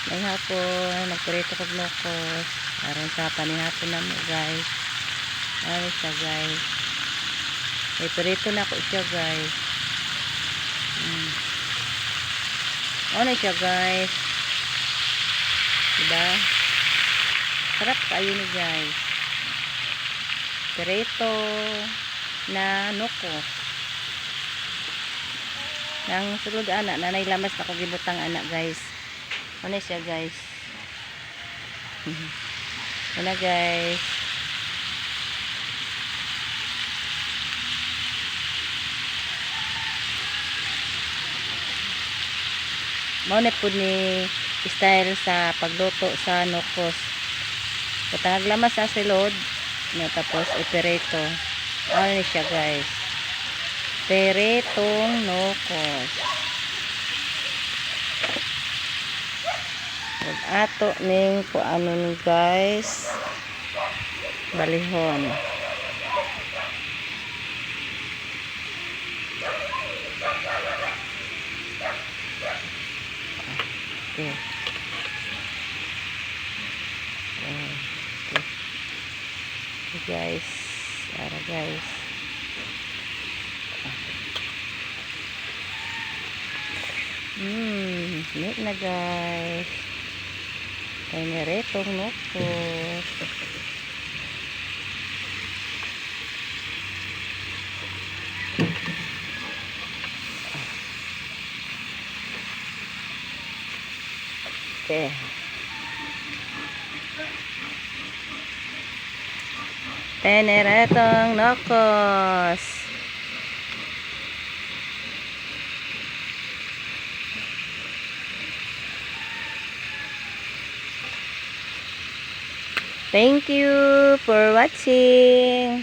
May hapon, nagprito kog nokos. Aron sa panihapon na mo guys. Ano siya guys. May prito na ko siya guys. Ano siya guys. Diba? Sarap kayo ni guys. Prito na nokos. Nang sulod anak, nanay lamas na ko gibutang anak guys. Ano siya guys. Ano guys. Mauna po ni style sa pagluto sa nokos. Katangag lamas sa silod. Tapos iperito. Ano ni siya guys. Peretong nokos. Ato ning ano ni guys. Balihon. Okay. Okay guys. Ara guys. Neat na guys. Kay meretong nokos. Okay. Peneretong nokos. Thank you for watching.